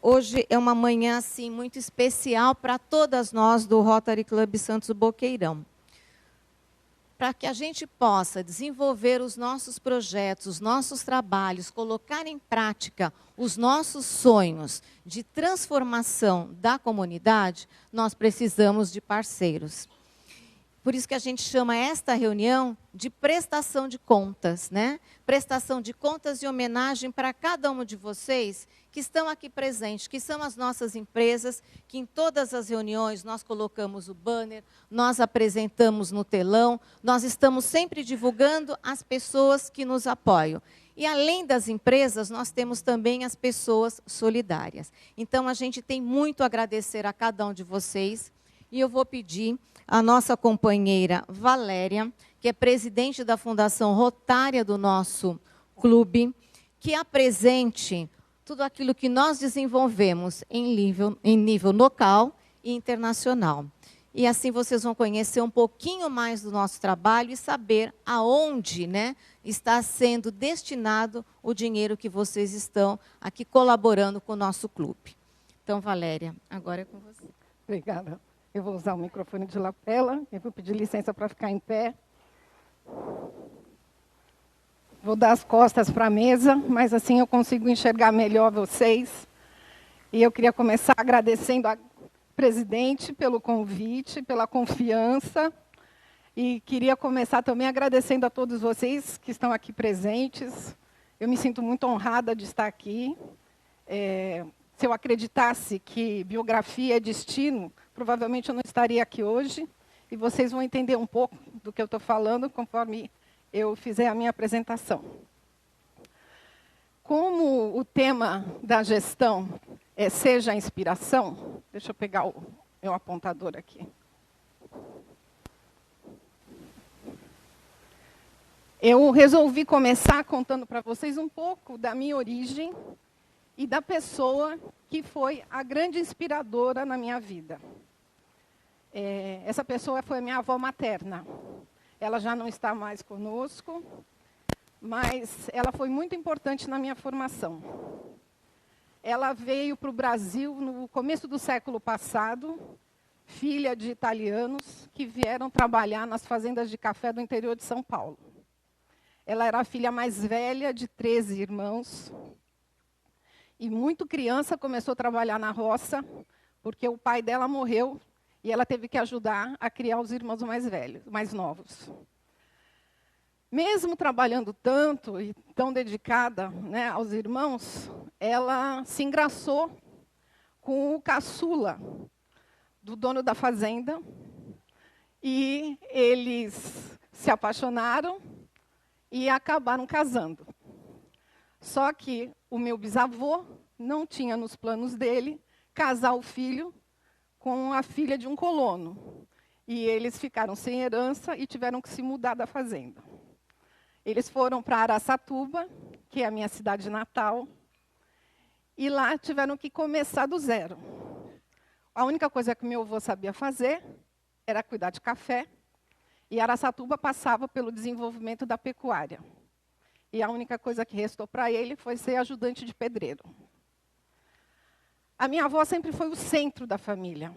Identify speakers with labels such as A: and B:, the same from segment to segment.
A: Hoje é uma manhã assim, muito especial para todas nós do Rotary Club Santos Boqueirão. Para que a gente possa desenvolver os nossos projetos, os nossos trabalhos, colocar em prática os nossos sonhos de transformação da comunidade, nós precisamos de parceiros. Por isso que a gente chama esta reunião de prestação de contas, né? Prestação de contas e homenagem para cada um de vocês que estão aqui presentes, que são as nossas empresas, que em todas as reuniões nós colocamos o banner, nós apresentamos no telão, nós estamos sempre divulgando as pessoas que nos apoiam. E além das empresas, nós temos também as pessoas solidárias. Então, a gente tem muito a agradecer a cada um de vocês. E eu vou pedir à nossa companheira Valéria, que é presidente da Fundação Rotária do nosso clube, que apresente tudo aquilo que nós desenvolvemos em nível local e internacional. E assim vocês vão conhecer um pouquinho mais do nosso trabalho e saber aonde, né, está sendo destinado o dinheiro que vocês estão aqui colaborando com o nosso clube. Então, Valéria, agora é com você.
B: Obrigada. Eu vou usar o microfone de lapela, eu vou pedir licença para ficar em pé. Vou dar as costas para a mesa, mas assim eu consigo enxergar melhor vocês. E eu queria começar agradecendo ao presidente pelo convite, pela confiança. E queria começar também agradecendo a todos vocês que estão aqui presentes. Eu me sinto muito honrada de estar aqui. Se eu acreditasse que biografia é destino, provavelmente eu não estaria aqui hoje, e vocês vão entender um pouco do que eu estou falando conforme eu fizer a minha apresentação. Como o tema da gestão é Seja a Inspiração, deixa eu pegar o meu apontador aqui. Eu resolvi começar contando para vocês um pouco da minha origem e da pessoa que foi a grande inspiradora na minha vida. Essa pessoa foi a minha avó materna. Ela já não está mais conosco, mas ela foi muito importante na minha formação. Ela veio para o Brasil no começo do século passado, filha de italianos que vieram trabalhar nas fazendas de café do interior de São Paulo. Ela era a filha mais velha de 13 irmãos. E muito criança começou a trabalhar na roça, porque o pai dela morreu e ela teve que ajudar a criar os irmãos mais velhos, mais novos. Mesmo trabalhando tanto e tão dedicada, né, aos irmãos, ela se engraçou com o caçula do dono da fazenda e eles se apaixonaram e acabaram casando. Só que o meu bisavô não tinha nos planos dele casar o filho com a filha de um colono. E eles ficaram sem herança e tiveram que se mudar da fazenda. Eles foram para Araçatuba, que é a minha cidade natal, e lá tiveram que começar do zero. A única coisa que meu avô sabia fazer era cuidar de café, e Araçatuba passava pelo desenvolvimento da pecuária. E a única coisa que restou para ele foi ser ajudante de pedreiro. A minha avó sempre foi o centro da família.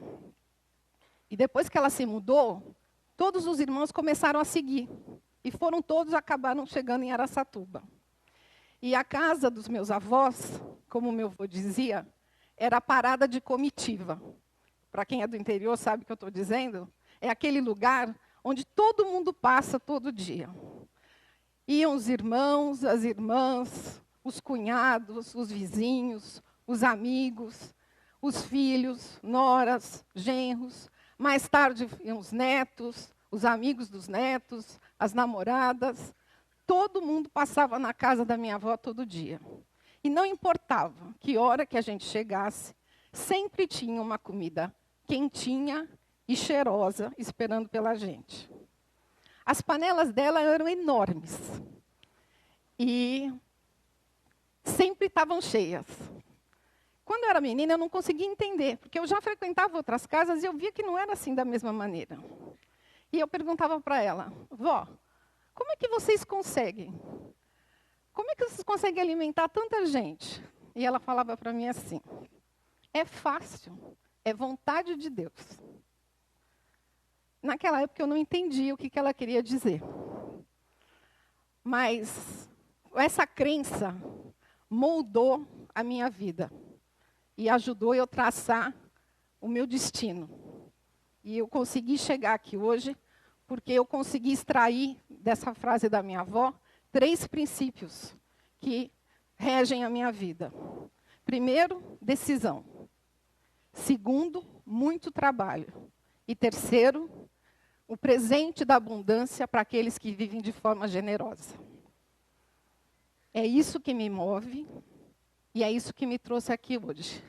B: E depois que ela se mudou, todos os irmãos começaram a seguir. E todos acabaram chegando em Araçatuba. E a casa dos meus avós, como meu avô dizia, era a parada de comitiva. Para quem é do interior sabe o que eu estou dizendo. É aquele lugar onde todo mundo passa todo dia. Iam os irmãos, as irmãs, os cunhados, os vizinhos, os amigos, os filhos, noras, genros. Mais tarde iam os netos, os amigos dos netos, as namoradas. Todo mundo passava na casa da minha avó todo dia. E não importava que hora que a gente chegasse, sempre tinha uma comida quentinha e cheirosa esperando pela gente. As panelas dela eram enormes. E sempre estavam cheias. Quando eu era menina, eu não conseguia entender, porque eu já frequentava outras casas e eu via que não era assim da mesma maneira. E eu perguntava para ela, vó, como é que vocês conseguem? Como é que vocês conseguem alimentar tanta gente? e ela falava para mim assim: é fácil, é vontade de Deus. Naquela época eu não entendia o que ela queria dizer. Mas essa crença moldou a minha vida e ajudou eu a traçar o meu destino. E eu consegui chegar aqui hoje porque eu consegui extrair dessa frase da minha avó 3 princípios que regem a minha vida. Primeiro, decisão. Segundo, muito trabalho. E terceiro, o presente da abundância para aqueles que vivem de forma generosa. É isso que me move e é isso que me trouxe aqui hoje.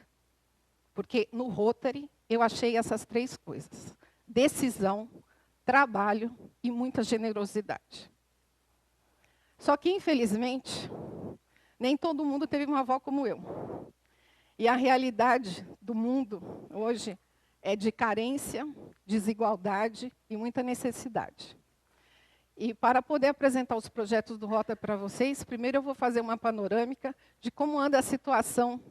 B: Porque no Rotary eu achei essas 3 coisas: decisão, trabalho e muita generosidade. Só que, infelizmente, nem todo mundo teve uma avó como eu. E a realidade do mundo hoje é de carência, desigualdade e muita necessidade. E para poder apresentar os projetos do Rotary para vocês, primeiro eu vou fazer uma panorâmica de como anda a situação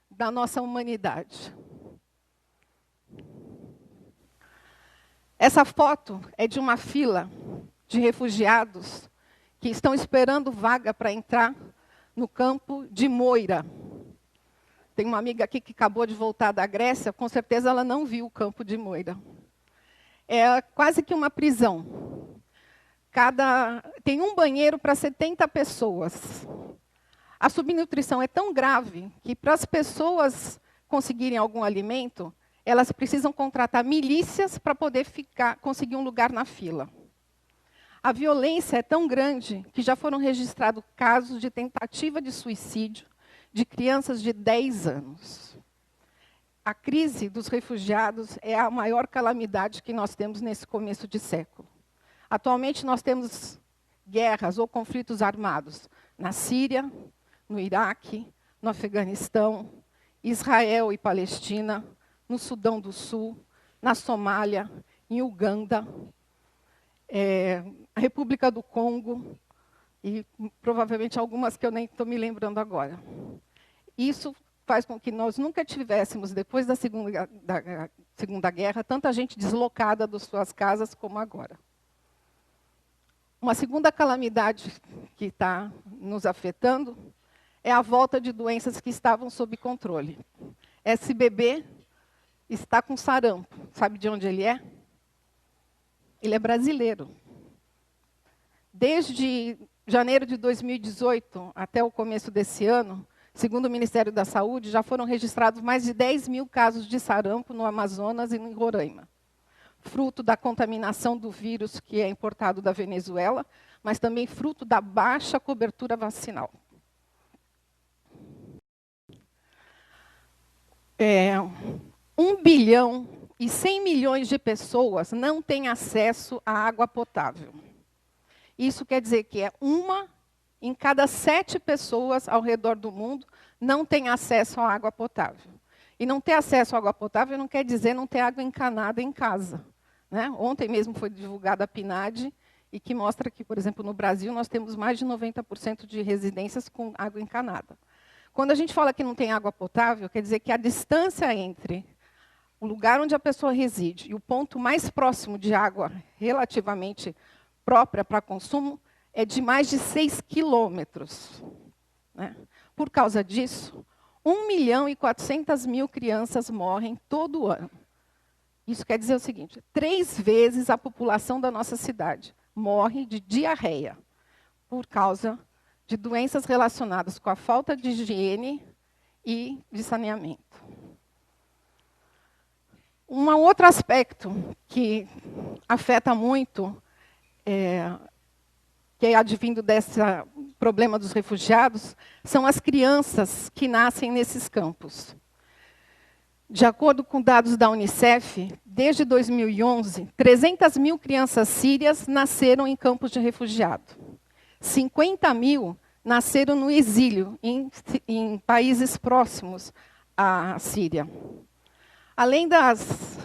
B: da nossa humanidade. Essa foto é de uma fila de refugiados que estão esperando vaga para entrar no campo de Moira. Tem uma amiga aqui que acabou de voltar da Grécia, com certeza ela não viu o campo de Moira. É quase que uma prisão. Tem um banheiro para 70 pessoas. A subnutrição é tão grave que, para as pessoas conseguirem algum alimento, elas precisam contratar milícias para poder conseguir um lugar na fila. A violência é tão grande que já foram registrados casos de tentativa de suicídio de crianças de 10 anos. A crise dos refugiados é a maior calamidade que nós temos nesse começo de século. Atualmente nós temos guerras ou conflitos armados na Síria, no Iraque, no Afeganistão, Israel e Palestina, no Sudão do Sul, na Somália, em Uganda, a República do Congo, e provavelmente algumas que eu nem estou me lembrando agora. Isso faz com que nós nunca tivéssemos, depois da Segunda Guerra, tanta gente deslocada das suas casas como agora. Uma segunda calamidade que está nos afetando é a volta de doenças que estavam sob controle. Esse bebê está com sarampo. Sabe de onde ele é? Ele é brasileiro. Desde janeiro de 2018 até o começo desse ano, segundo o Ministério da Saúde, já foram registrados mais de 10 mil casos de sarampo no Amazonas e em Roraima, fruto da contaminação do vírus que é importado da Venezuela, mas também fruto da baixa cobertura vacinal. 1 bilhão e 100 milhões de pessoas não têm acesso à água potável. Isso quer dizer que uma em cada 7 pessoas ao redor do mundo não tem acesso à água potável. E não ter acesso à água potável não quer dizer não ter água encanada em casa. Né? Ontem mesmo foi divulgada a PNAD, e que mostra que, por exemplo, no Brasil, nós temos mais de 90% de residências com água encanada. Quando a gente fala que não tem água potável, quer dizer que a distância entre o lugar onde a pessoa reside e o ponto mais próximo de água relativamente própria para consumo é de mais de 6 quilômetros. Né? Por causa disso, 1 milhão e 400 mil crianças morrem todo ano. Isso quer dizer o seguinte: 3 vezes a população da nossa cidade morre de diarreia por causa de doenças relacionadas com a falta de higiene e de saneamento. Um outro aspecto que afeta muito, que é advindo desse problema dos refugiados, são as crianças que nascem nesses campos. De acordo com dados da Unicef, desde 2011, 300 mil crianças sírias nasceram em campos de refugiado. 50 mil nasceram no exílio, em países próximos à Síria. Além das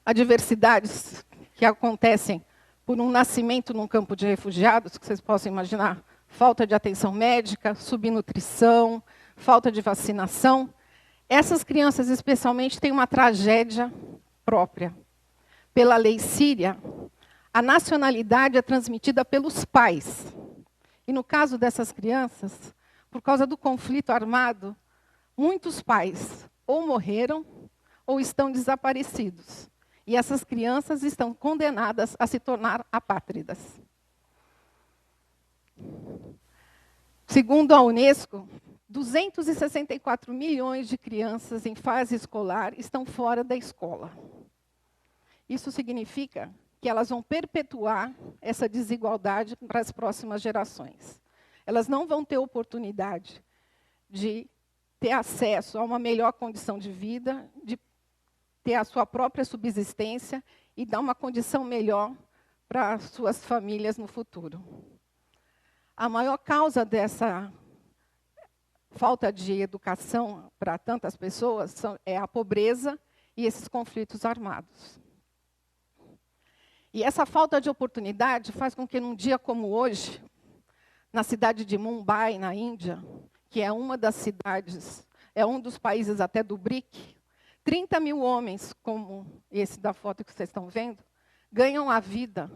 B: adversidades que acontecem por um nascimento num campo de refugiados, que vocês possam imaginar, falta de atenção médica, subnutrição, falta de vacinação, essas crianças especialmente têm uma tragédia própria. Pela lei síria, a nacionalidade é transmitida pelos pais. E no caso dessas crianças, por causa do conflito armado, muitos pais ou morreram ou estão desaparecidos. E essas crianças estão condenadas a se tornar apátridas. Segundo a Unesco, 264 milhões de crianças em fase escolar estão fora da escola. Isso significa que elas vão perpetuar essa desigualdade para as próximas gerações. Elas não vão ter oportunidade de ter acesso a uma melhor condição de vida, de ter a sua própria subsistência e dar uma condição melhor para as suas famílias no futuro. A maior causa dessa falta de educação para tantas pessoas é a pobreza e esses conflitos armados. E essa falta de oportunidade faz com que, num dia como hoje, na cidade de Mumbai, na Índia, que é uma das cidades, é um dos países até do BRIC, 30 mil homens, como esse da foto que vocês estão vendo, ganham a vida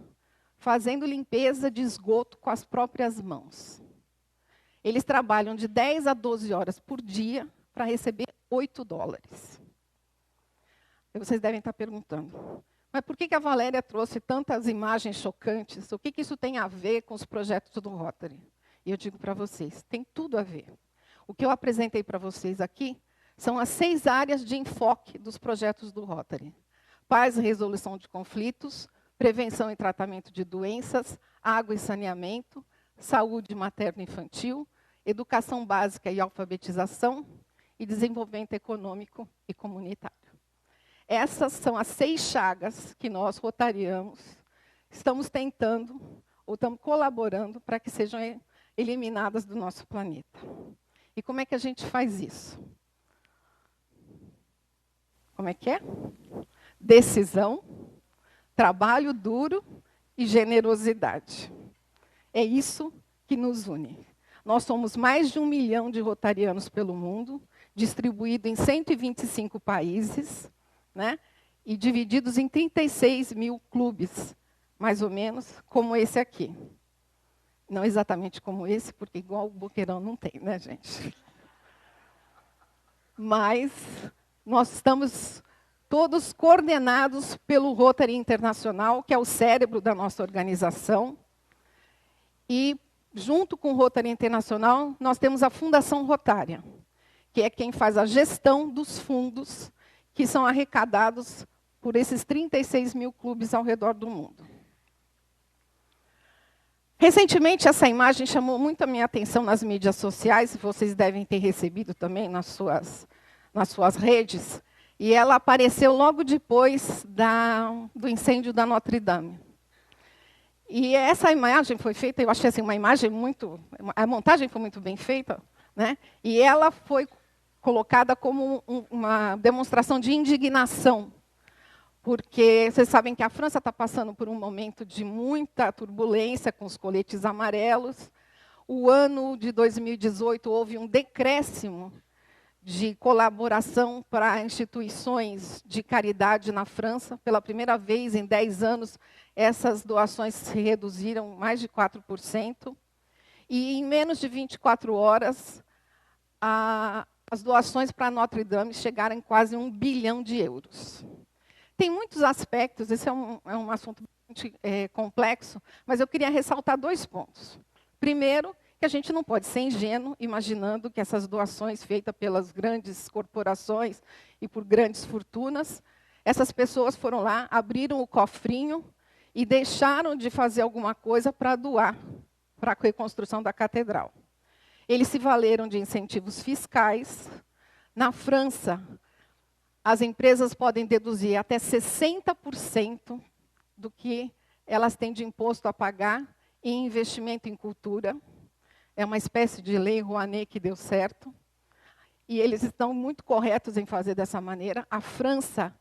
B: fazendo limpeza de esgoto com as próprias mãos. Eles trabalham de 10 a 12 horas por dia para receber $8. E vocês devem estar perguntando, mas por que a Valéria trouxe tantas imagens chocantes? O que isso tem a ver com os projetos do Rotary? E eu digo para vocês, tem tudo a ver. O que eu apresentei para vocês aqui são as 6 áreas de enfoque dos projetos do Rotary. Paz e resolução de conflitos, prevenção e tratamento de doenças, água e saneamento, saúde materno-infantil, educação básica e alfabetização e desenvolvimento econômico e comunitário. Essas são as 6 chagas que nós, rotarianos, estamos tentando ou estamos colaborando para que sejam eliminadas do nosso planeta. E como é que a gente faz isso? Como é que é? Decisão, trabalho duro e generosidade. É isso que nos une. Nós somos mais de 1 milhão de rotarianos pelo mundo, distribuídos em 125 países, né? E divididos em 36 mil clubes, mais ou menos, como esse aqui. Não exatamente como esse, porque igual o Boqueirão não tem, né, gente? Mas nós estamos todos coordenados pelo Rotary Internacional, que é o cérebro da nossa organização. E, junto com o Rotary Internacional, nós temos a Fundação Rotária, que é quem faz a gestão dos fundos que são arrecadados por esses 36 mil clubes ao redor do mundo. Recentemente, essa imagem chamou muito a minha atenção nas mídias sociais, vocês devem ter recebido também nas suas redes, e ela apareceu logo depois do incêndio da Notre Dame. E essa imagem foi feita, eu achei assim, uma imagem muito... A montagem foi muito bem feita, né? E ela foi colocada como uma demonstração de indignação, porque vocês sabem que a França está passando por um momento de muita turbulência com os coletes amarelos. O ano de 2018 houve um decréscimo de colaboração para instituições de caridade na França. Pela primeira vez em 10 anos, essas doações se reduziram mais de 4%. E em menos de 24 horas, as doações para Notre Dame chegaram em quase 1 bilhão de euros. Tem muitos aspectos, esse é um assunto bastante complexo, mas eu queria ressaltar 2 pontos. Primeiro, que a gente não pode ser ingênuo imaginando que essas doações feitas pelas grandes corporações e por grandes fortunas, essas pessoas foram lá, abriram o cofrinho e deixaram de fazer alguma coisa para doar para a reconstrução da catedral. Eles se valeram de incentivos fiscais. Na França, as empresas podem deduzir até 60% do que elas têm de imposto a pagar em investimento em cultura. É uma espécie de lei Rouanet que deu certo. E eles estão muito corretos em fazer dessa maneira. A França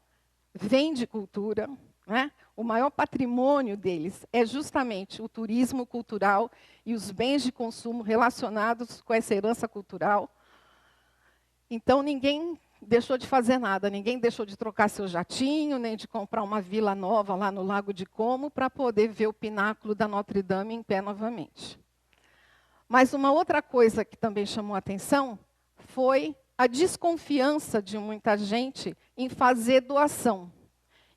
B: vende cultura, né? O maior patrimônio deles é justamente o turismo cultural e os bens de consumo relacionados com essa herança cultural. Então, ninguém deixou de fazer nada, ninguém deixou de trocar seu jatinho, nem de comprar uma vila nova lá no Lago de Como para poder ver o pináculo da Notre Dame em pé novamente. Mas uma outra coisa que também chamou a atenção foi a desconfiança de muita gente em fazer doação.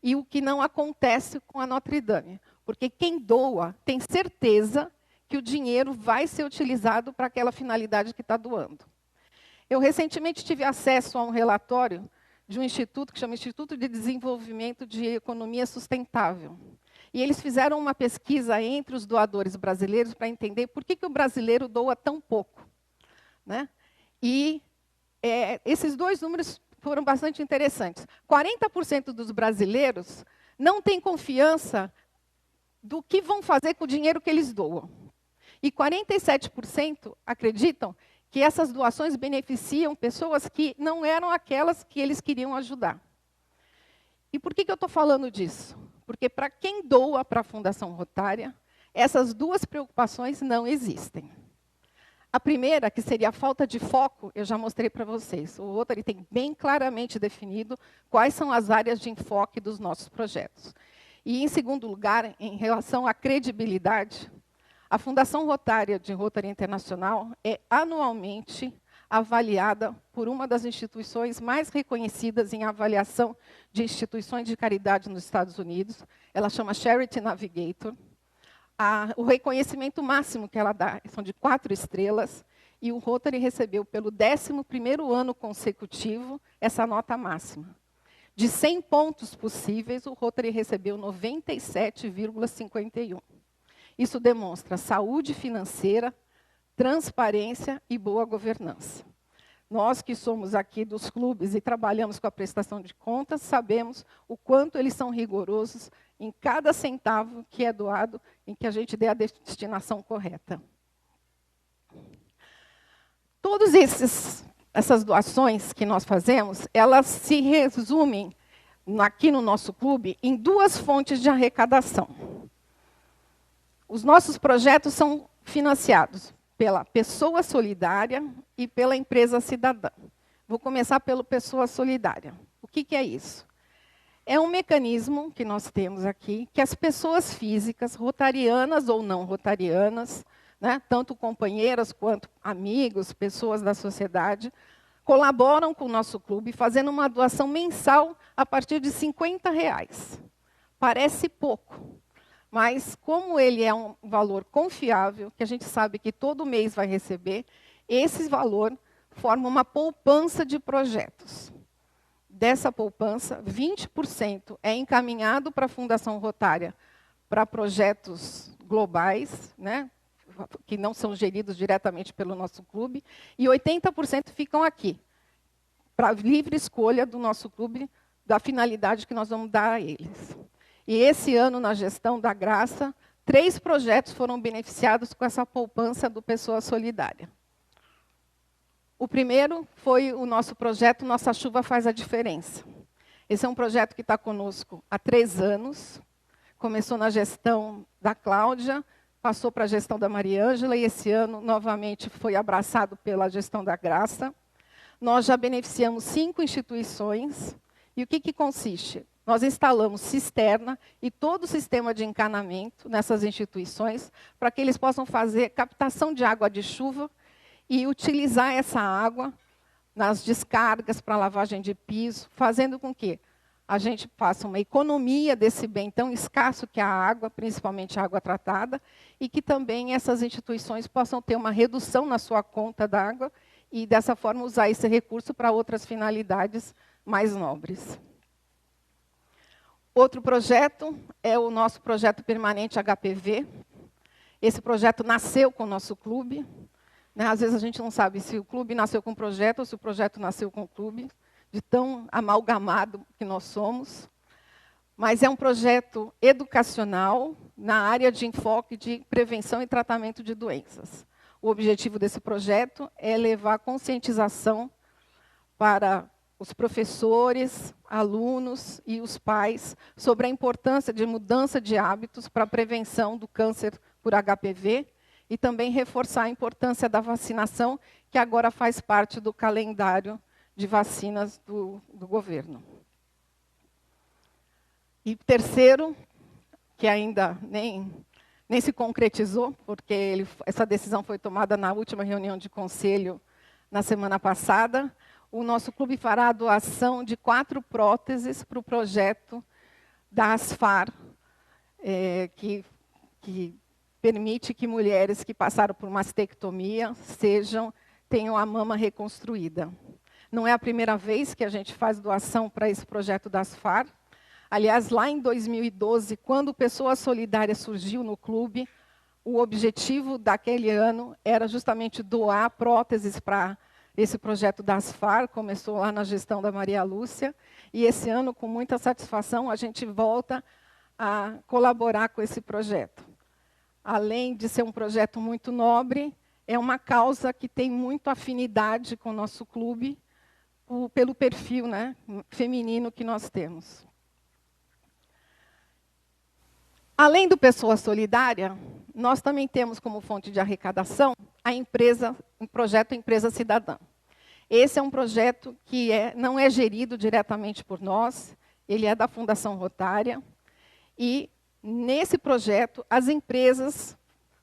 B: E o que não acontece com a Notre Dame. Porque quem doa tem certeza que o dinheiro vai ser utilizado para aquela finalidade que está doando. Eu recentemente tive acesso a um relatório de um instituto que chama Instituto de Desenvolvimento de Economia Sustentável. E eles fizeram uma pesquisa entre os doadores brasileiros para entender por que o brasileiro doa tão pouco, né? E esses dois números foram bastante interessantes. 40% dos brasileiros não têm confiança do que vão fazer com o dinheiro que eles doam. E 47% acreditam que essas doações beneficiam pessoas que não eram aquelas que eles queriam ajudar. E por que eu estou falando disso? Porque para quem doa para a Fundação Rotária, essas duas preocupações não existem. A primeira, que seria a falta de foco, eu já mostrei para vocês. O Rotary tem bem claramente definido quais são as áreas de enfoque dos nossos projetos. E, em segundo lugar, em relação à credibilidade, a Fundação Rotária de Rotary Internacional é anualmente avaliada por uma das instituições mais reconhecidas em avaliação de instituições de caridade nos Estados Unidos. Ela chama Charity Navigator. O reconhecimento máximo que ela dá são de 4 estrelas, e o Rotary recebeu pelo 11º ano consecutivo essa nota máxima. De 100 pontos possíveis, o Rotary recebeu 97,51. Isso demonstra saúde financeira, transparência e boa governança. Nós que somos aqui dos clubes e trabalhamos com a prestação de contas, sabemos o quanto eles são rigorosos em cada centavo que é doado, em que a gente dê a destinação correta. Todas essas doações que nós fazemos, elas se resumem aqui no nosso clube em 2 fontes de arrecadação. Os nossos projetos são financiados pela Pessoa Solidária e pela Empresa Cidadã. Vou começar pela Pessoa Solidária. O que é isso? É um mecanismo que nós temos aqui, que as pessoas físicas, rotarianas ou não rotarianas, né, tanto companheiras quanto amigos, pessoas da sociedade, colaboram com o nosso clube, fazendo uma doação mensal a partir de R$50. Parece pouco, mas como ele é um valor confiável, que a gente sabe que todo mês vai receber, esse valor forma uma poupança de projetos. Dessa poupança, 20% é encaminhado para a Fundação Rotária para projetos globais, né, que não são geridos diretamente pelo nosso clube, e 80% ficam aqui, para livre escolha do nosso clube, da finalidade que nós vamos dar a eles. E esse ano, na gestão da Graça, 3 projetos foram beneficiados com essa poupança do Pessoa Solidária. O primeiro foi o nosso projeto Nossa Chuva Faz a Diferença. Esse é um projeto que está conosco há 3 anos. Começou na gestão da Cláudia, passou para a gestão da Maria Ângela, e esse ano, novamente, foi abraçado pela gestão da Graça. Nós já beneficiamos 5 instituições. E o que consiste? Nós instalamos cisterna e todo o sistema de encanamento nessas instituições, para que eles possam fazer captação de água de chuva e utilizar essa água nas descargas para lavagem de piso, fazendo com que a gente faça uma economia desse bem tão escasso que é a água, principalmente a água tratada, e que também essas instituições possam ter uma redução na sua conta d'água e, dessa forma, usar esse recurso para outras finalidades mais nobres. Outro projeto é o nosso projeto permanente HPV. Esse projeto nasceu com o nosso clube. Às vezes a gente não sabe se o clube nasceu com o projeto ou se o projeto nasceu com o clube, de tão amalgamado que nós somos. Mas é um projeto educacional na área de enfoque de prevenção e tratamento de doenças. O objetivo desse projeto é levar conscientização para os professores, alunos e os pais sobre a importância de mudança de hábitos para a prevenção do câncer por HPV, e também reforçar a importância da vacinação, que agora faz parte do calendário de vacinas do governo. E terceiro, que ainda nem se concretizou, porque essa decisão foi tomada na última reunião de conselho na semana passada, o nosso clube fará a doação de 4 próteses para o projeto da ASFAR, que permite que mulheres que passaram por mastectomia tenham a mama reconstruída. Não é a primeira vez que a gente faz doação para esse projeto da ASFAR. Aliás, lá em 2012, quando o Pessoa Solidária surgiu no clube, o objetivo daquele ano era justamente doar próteses para esse projeto da ASFAR, começou lá na gestão da Maria Lúcia, e esse ano, com muita satisfação, a gente volta a colaborar com esse projeto. Além de ser um projeto muito nobre, é uma causa que tem muito afinidade com o nosso clube, pelo perfil, né, feminino que nós temos. Além do Pessoa Solidária, nós também temos como fonte de arrecadação o projeto Empresa Cidadã. Esse é um projeto que não é gerido diretamente por nós, ele é da Fundação Rotária, e nesse projeto as empresas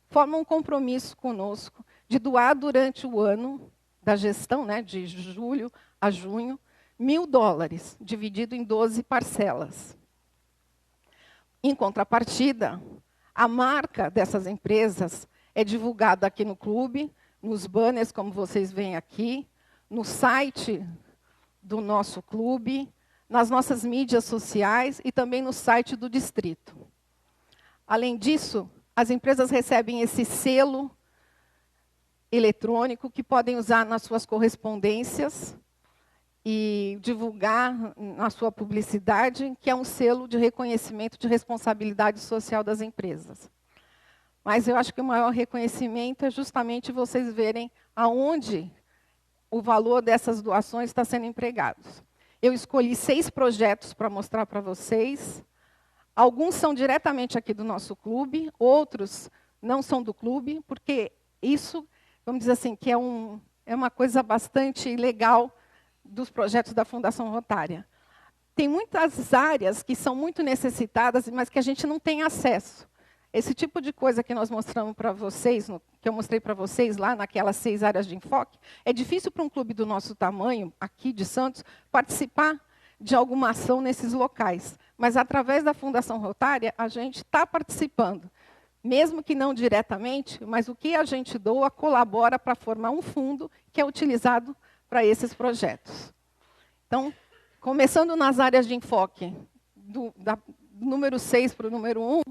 B: formam um compromisso conosco de doar durante o ano da gestão, né, de julho a junho, $1.000, dividido em 12 parcelas. Em contrapartida, a marca dessas empresas é divulgada aqui no clube, nos banners, como vocês veem aqui, no site do nosso clube, nas nossas mídias sociais e também no site do distrito. Além disso, as empresas recebem esse selo eletrônico que podem usar nas suas correspondências e divulgar na sua publicidade, que é um selo de reconhecimento de responsabilidade social das empresas. Mas eu acho que o maior reconhecimento é justamente vocês verem aonde o valor dessas doações está sendo empregado. Eu escolhi 6 projetos para mostrar para vocês. Alguns são diretamente aqui do nosso clube, outros não são do clube, porque isso, vamos dizer assim, que é uma coisa bastante legal dos projetos da Fundação Rotária. Tem muitas áreas que são muito necessitadas, mas que a gente não tem acesso. Esse tipo de coisa que nós mostramos para vocês, que eu mostrei para vocês lá naquelas 6 áreas de enfoque, é difícil para um clube do nosso tamanho, aqui de Santos, participar de alguma ação nesses locais. Mas, através da Fundação Rotária, a gente está participando. Mesmo que não diretamente, mas o que a gente doa colabora para formar um fundo que é utilizado para esses projetos. Então, começando nas áreas de enfoque, do número 6 para o número 1,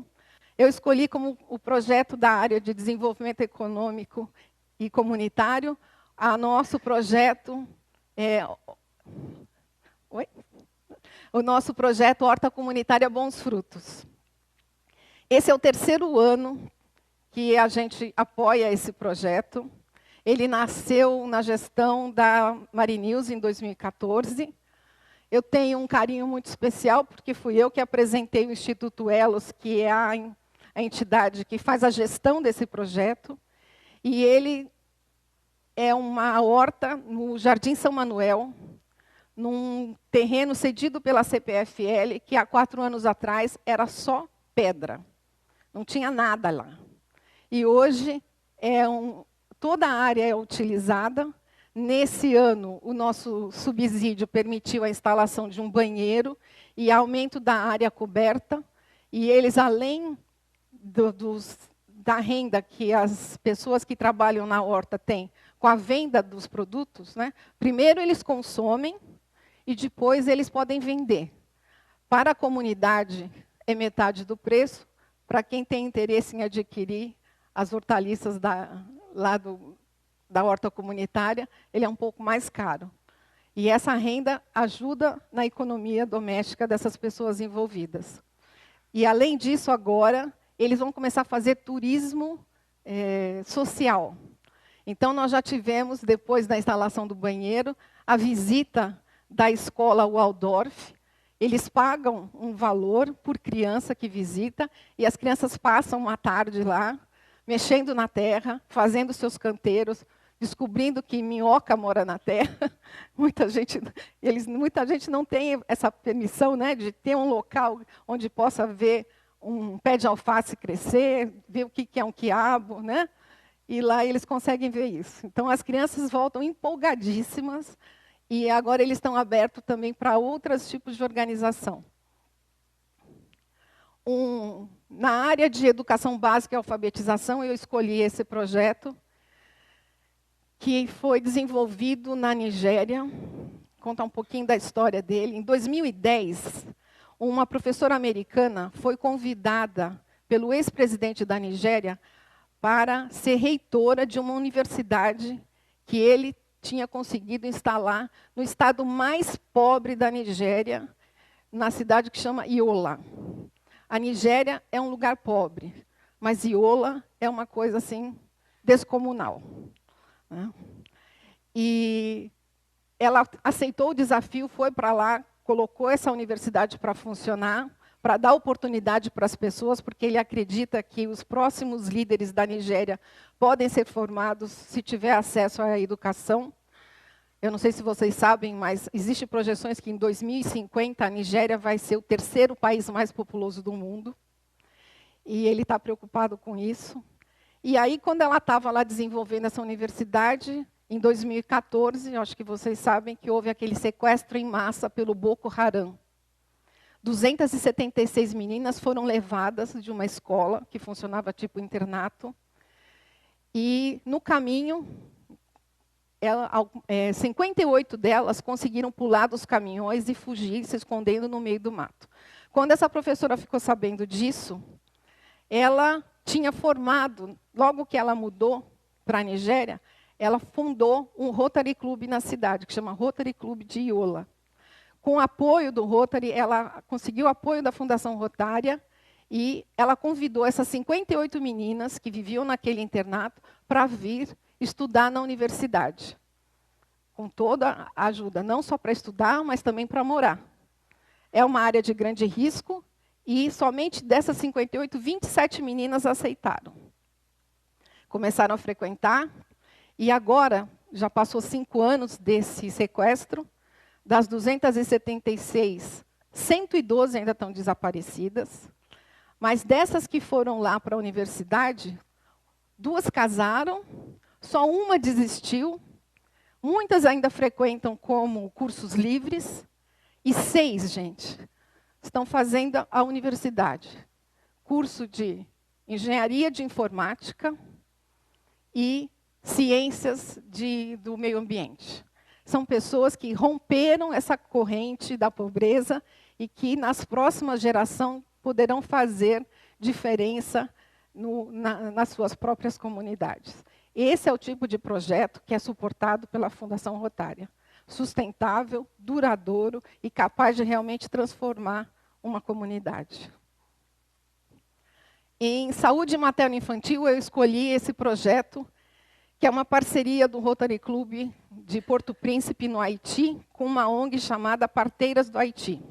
B: eu escolhi como o projeto da área de desenvolvimento econômico e comunitário, nosso projeto o nosso projeto Horta Comunitária Bons Frutos. Esse é o 3º ano que a gente apoia esse projeto. Ele nasceu na gestão da Marinews em 2014. Eu tenho um carinho muito especial, porque fui eu que apresentei o Instituto Elos, que é a entidade que faz a gestão desse projeto. E ele é uma horta no Jardim São Manuel, num terreno cedido pela CPFL, que há 4 anos atrás era só pedra. Não tinha nada lá. E hoje toda a área é utilizada. Nesse ano, o nosso subsídio permitiu a instalação de um banheiro e aumento da área coberta. E eles, além da renda que as pessoas que trabalham na horta têm com a venda dos produtos, né, primeiro eles consomem e depois eles podem vender. Para a comunidade, é metade do preço. Para quem tem interesse em adquirir as hortaliças da horta comunitária, ele é um pouco mais caro. E essa renda ajuda na economia doméstica dessas pessoas envolvidas. E, além disso, agora, eles vão começar a fazer turismo social. Então, nós já tivemos, depois da instalação do banheiro, a visita da escola Waldorf. Eles pagam um valor por criança que visita, e as crianças passam uma tarde lá, mexendo na terra, fazendo seus canteiros, descobrindo que minhoca mora na terra. Muita gente não tem essa permissão, né, de ter um local onde possa ver um pé de alface crescer, ver o que é um quiabo, né? E lá eles conseguem ver isso. Então, as crianças voltam empolgadíssimas e agora eles estão abertos também para outros tipos de organização. Na área de educação básica e alfabetização, eu escolhi esse projeto, que foi desenvolvido na Nigéria. Vou contar um pouquinho da história dele. Em 2010, uma professora americana foi convidada pelo ex-presidente da Nigéria para ser reitora de uma universidade que ele tinha conseguido instalar no estado mais pobre da Nigéria, na cidade que chama Yola. A Nigéria é um lugar pobre, mas Yola é uma coisa assim descomunal, né? E ela aceitou o desafio, foi para lá, colocou essa universidade para funcionar, para dar oportunidade para as pessoas, porque ele acredita que os próximos líderes da Nigéria podem ser formados se tiver acesso à educação. Eu não sei se vocês sabem, mas existem projeções que em 2050 a Nigéria vai ser o terceiro país mais populoso do mundo. E ele está preocupado com isso. E aí, quando ela estava lá desenvolvendo essa universidade, em 2014, acho que vocês sabem que houve aquele sequestro em massa pelo Boko Haram. 276 meninas foram levadas de uma escola que funcionava tipo internato. E, no caminho, 58 delas conseguiram pular dos caminhões e fugir, se escondendo no meio do mato. Quando essa professora ficou sabendo disso, ela tinha formado, logo que ela mudou para a Nigéria, ela fundou um Rotary Club na cidade, que chama Rotary Club de Yola. Com o apoio do Rotary, ela conseguiu o apoio da Fundação Rotária e ela convidou essas 58 meninas que viviam naquele internato para vir estudar na universidade. Com toda a ajuda, não só para estudar, mas também para morar. É uma área de grande risco e somente dessas 58, 27 meninas aceitaram. Começaram a frequentar e agora, já passou 5 anos desse sequestro, das 276, 112 ainda estão desaparecidas. Mas dessas que foram lá para a universidade, 2 casaram, só uma desistiu. Muitas ainda frequentam como cursos livres. E 6, gente, estão fazendo a universidade. Curso de engenharia de informática e ciências do meio ambiente. São pessoas que romperam essa corrente da pobreza e que, nas próximas gerações, poderão fazer diferença nas suas próprias comunidades. Esse é o tipo de projeto que é suportado pela Fundação Rotária. Sustentável, duradouro e capaz de realmente transformar uma comunidade. Em saúde materno-infantil, eu escolhi esse projeto, que é uma parceria do Rotary Club de Porto Príncipe, no Haiti, com uma ONG chamada Parteiras do Haiti.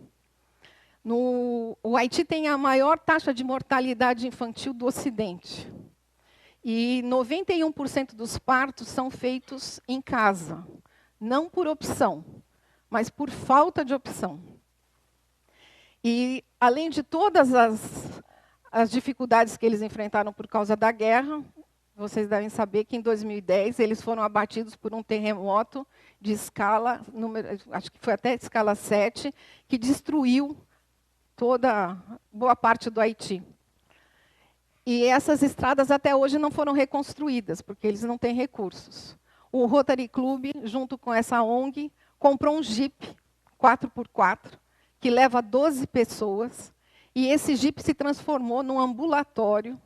B: O Haiti tem a maior taxa de mortalidade infantil do Ocidente. E 91% dos partos são feitos em casa. Não por opção, mas por falta de opção. E, além de todas as dificuldades que eles enfrentaram por causa da guerra, vocês devem saber que em 2010 eles foram abatidos por um terremoto de escala, acho que foi até escala 7, que destruiu boa parte do Haiti. E essas estradas até hoje não foram reconstruídas, porque eles não têm recursos. O Rotary Club, junto com essa ONG, comprou um Jeep 4x4, que leva 12 pessoas, e esse Jeep se transformou num ambulatório,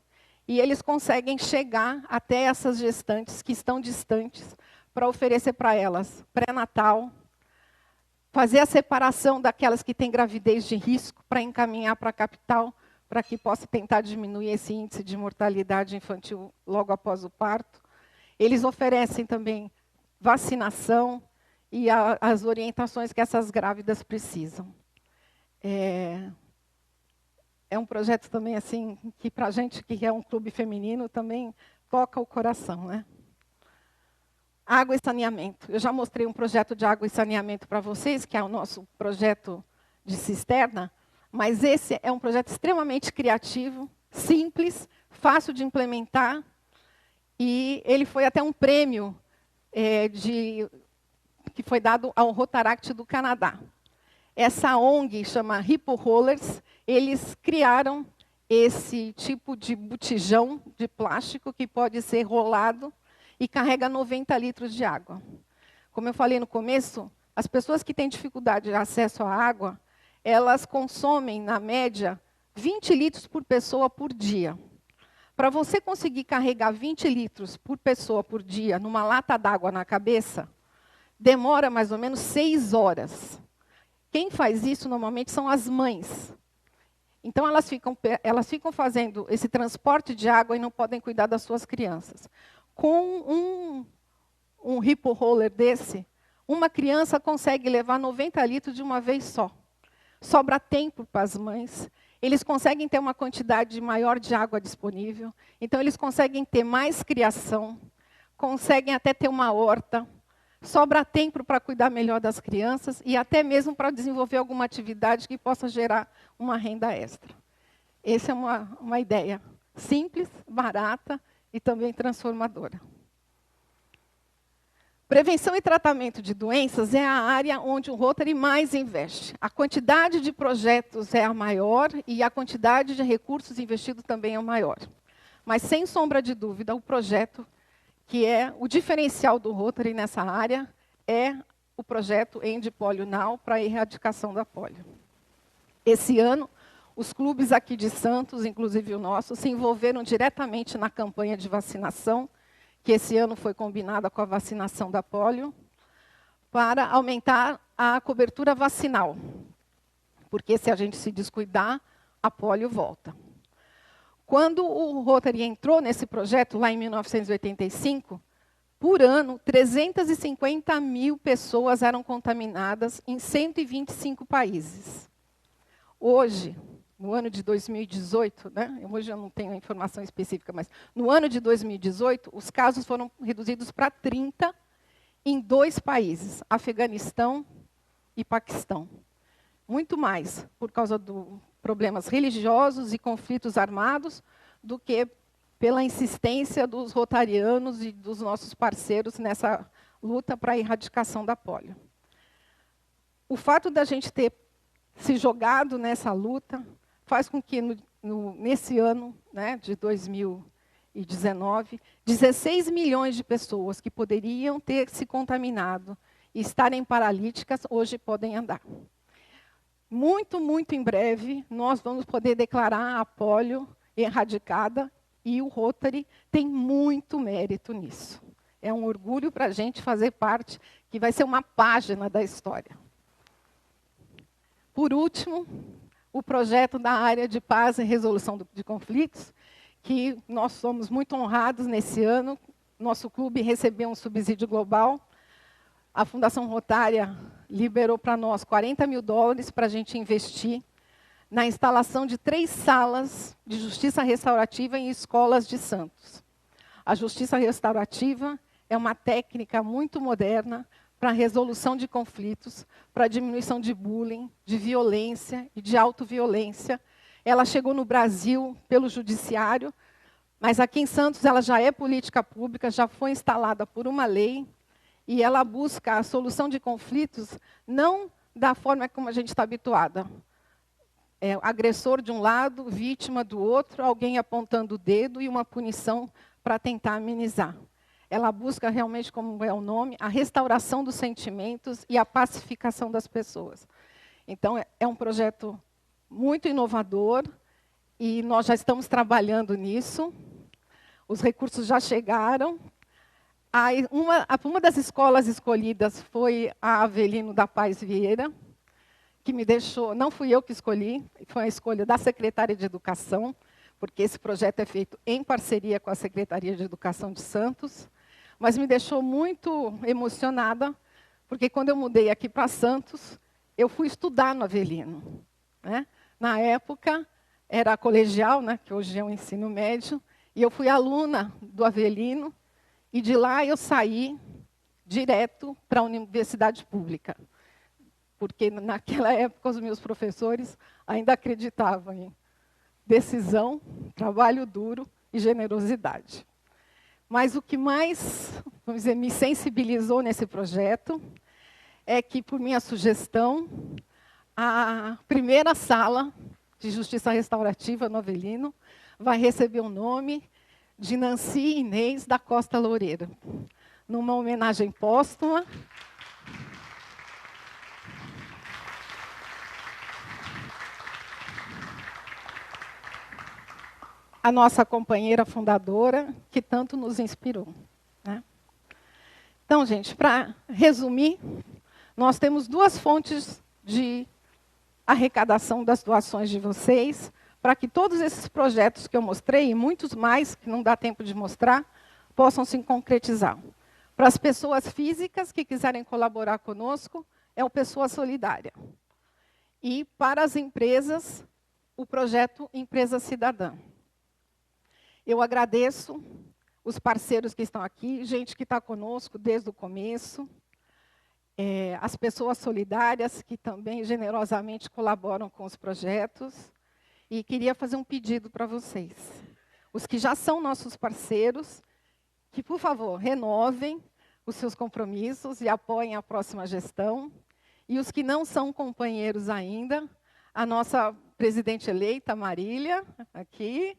B: e eles conseguem chegar até essas gestantes que estão distantes, para oferecer para elas pré-natal, fazer a separação daquelas que têm gravidez de risco, para encaminhar para a capital, para que possa tentar diminuir esse índice de mortalidade infantil logo após o parto. Eles oferecem também vacinação e as orientações que essas grávidas precisam. É um projeto também assim que, para a gente que é um clube feminino, também toca o coração, né? Água e saneamento. Eu já mostrei um projeto de água e saneamento para vocês, que é o nosso projeto de cisterna, mas esse é um projeto extremamente criativo, simples, fácil de implementar, e ele foi até um prêmio que foi dado ao Rotaract do Canadá. Essa ONG chama Hippo Rollers, eles criaram esse tipo de botijão de plástico que pode ser rolado e carrega 90 litros de água. Como eu falei no começo, as pessoas que têm dificuldade de acesso à água, elas consomem, na média, 20 litros por pessoa por dia. Para você conseguir carregar 20 litros por pessoa por dia numa lata d'água na cabeça, demora mais ou menos 6 horas. Quem faz isso normalmente são as mães. Então elas ficam fazendo esse transporte de água e não podem cuidar das suas crianças. Com um Hippo Roller desse, uma criança consegue levar 90 litros de uma vez só. Sobra tempo para as mães. Eles conseguem ter uma quantidade maior de água disponível. Então, eles conseguem ter mais criação. Conseguem até ter uma horta. Sobra tempo para cuidar melhor das crianças e até mesmo para desenvolver alguma atividade que possa gerar uma renda extra. Essa é uma ideia simples, barata e também transformadora. Prevenção e tratamento de doenças é a área onde o Rotary mais investe. A quantidade de projetos é a maior e a quantidade de recursos investidos também é maior. Mas, sem sombra de dúvida, o projeto que é o diferencial do Rotary nessa área é o projeto End Polio Now para a erradicação da polio. Esse ano, os clubes aqui de Santos, inclusive o nosso, se envolveram diretamente na campanha de vacinação, que esse ano foi combinada com a vacinação da polio, para aumentar a cobertura vacinal. Porque se a gente se descuidar, a polio volta. Quando o Rotary entrou nesse projeto, lá em 1985, por ano, 350 mil pessoas eram contaminadas em 125 países. Hoje, no ano de 2018, né, hoje eu não tenho a informação específica, mas no ano de 2018, os casos foram reduzidos para 30 em 2 países, Afeganistão e Paquistão. Muito mais por causa de problemas religiosos e conflitos armados do que pela insistência dos rotarianos e dos nossos parceiros nessa luta para a erradicação da polio. O fato da gente ter se jogado nessa luta faz com que, nesse ano, né, de 2019, 16 milhões de pessoas que poderiam ter se contaminado e estarem paralíticas, hoje podem andar. Muito, muito em breve, nós vamos poder declarar a polio erradicada e o Rotary tem muito mérito nisso. É um orgulho para a gente fazer parte, que vai ser uma página da história. Por último, o projeto da área de paz e resolução de conflitos, que nós somos muito honrados nesse ano. Nosso clube recebeu um subsídio global. A Fundação Rotária liberou para nós $40 mil para a gente investir na instalação de 3 salas de justiça restaurativa em escolas de Santos. A justiça restaurativa é uma técnica muito moderna para a resolução de conflitos, para a diminuição de bullying, de violência e de autoviolência. Ela chegou no Brasil pelo judiciário, mas aqui em Santos ela já é política pública, já foi instalada por uma lei, e ela busca a solução de conflitos não da forma como a gente está habituada. Agressor de um lado, vítima do outro, alguém apontando o dedo e uma punição para tentar amenizar. Ela busca realmente, como é o nome, a restauração dos sentimentos e a pacificação das pessoas. Então, é um projeto muito inovador e nós já estamos trabalhando nisso. Os recursos já chegaram. Uma das escolas escolhidas foi a Avelino da Paz Vieira, que me deixou, não fui eu que escolhi, foi a escolha da Secretaria de Educação, porque esse projeto é feito em parceria com a Secretaria de Educação de Santos, mas me deixou muito emocionada, porque quando eu mudei aqui para Santos, eu fui estudar no Avelino. Né? Na época, era colegial, né, que hoje é o ensino médio, e eu fui aluna do Avelino, e de lá eu saí direto para a universidade pública. Porque naquela época os meus professores ainda acreditavam em decisão, trabalho duro e generosidade. Mas o que mais, vamos dizer, me sensibilizou nesse projeto é que, por minha sugestão, a primeira sala de Justiça Restaurativa no Avelino vai receber o nome de Nancy Inês da Costa Loureiro, numa homenagem póstuma. A nossa companheira fundadora, que tanto nos inspirou, né? Então, gente, para resumir, nós temos duas fontes de arrecadação das doações de vocês, para que todos esses projetos que eu mostrei, e muitos mais, que não dá tempo de mostrar, possam se concretizar. Para as pessoas físicas que quiserem colaborar conosco, é o Pessoa Solidária. E para as empresas, o projeto Empresa Cidadã. Eu agradeço os parceiros que estão aqui, gente que está conosco desde o começo, as pessoas solidárias que também generosamente colaboram com os projetos. E queria fazer um pedido para vocês. Os que já são nossos parceiros, que, por favor, renovem os seus compromissos e apoiem a próxima gestão. E os que não são companheiros ainda, a nossa presidente eleita, Marília, aqui.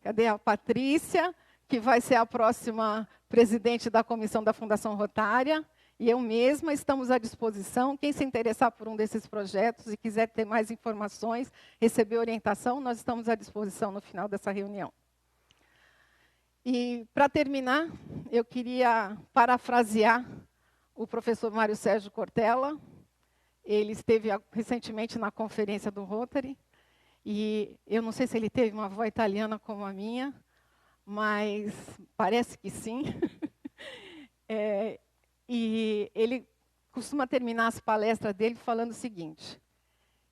B: Cadê a Patrícia, que vai ser a próxima presidente da comissão da Fundação Rotária. E eu mesma estamos à disposição. Quem se interessar por um desses projetos e quiser ter mais informações, receber orientação, nós estamos à disposição no final dessa reunião. E, para terminar, eu queria parafrasear o professor Mário Sérgio Cortella. Ele esteve recentemente na conferência do Rotary. E eu não sei se ele teve uma avó italiana como a minha, mas parece que sim. E ele costuma terminar as palestras dele falando o seguinte: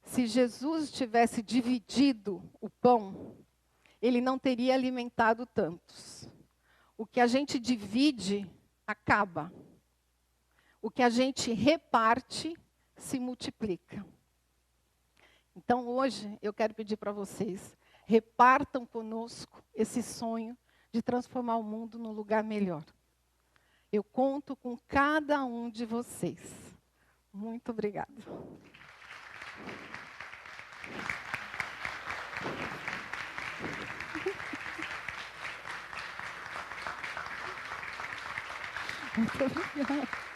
B: se Jesus tivesse dividido o pão, ele não teria alimentado tantos. O que a gente divide, acaba. O que a gente reparte, se multiplica. Então, hoje, eu quero pedir para vocês, repartam conosco esse sonho de transformar o mundo num lugar melhor. Eu conto com cada um de vocês. Muito obrigada. Muito obrigada.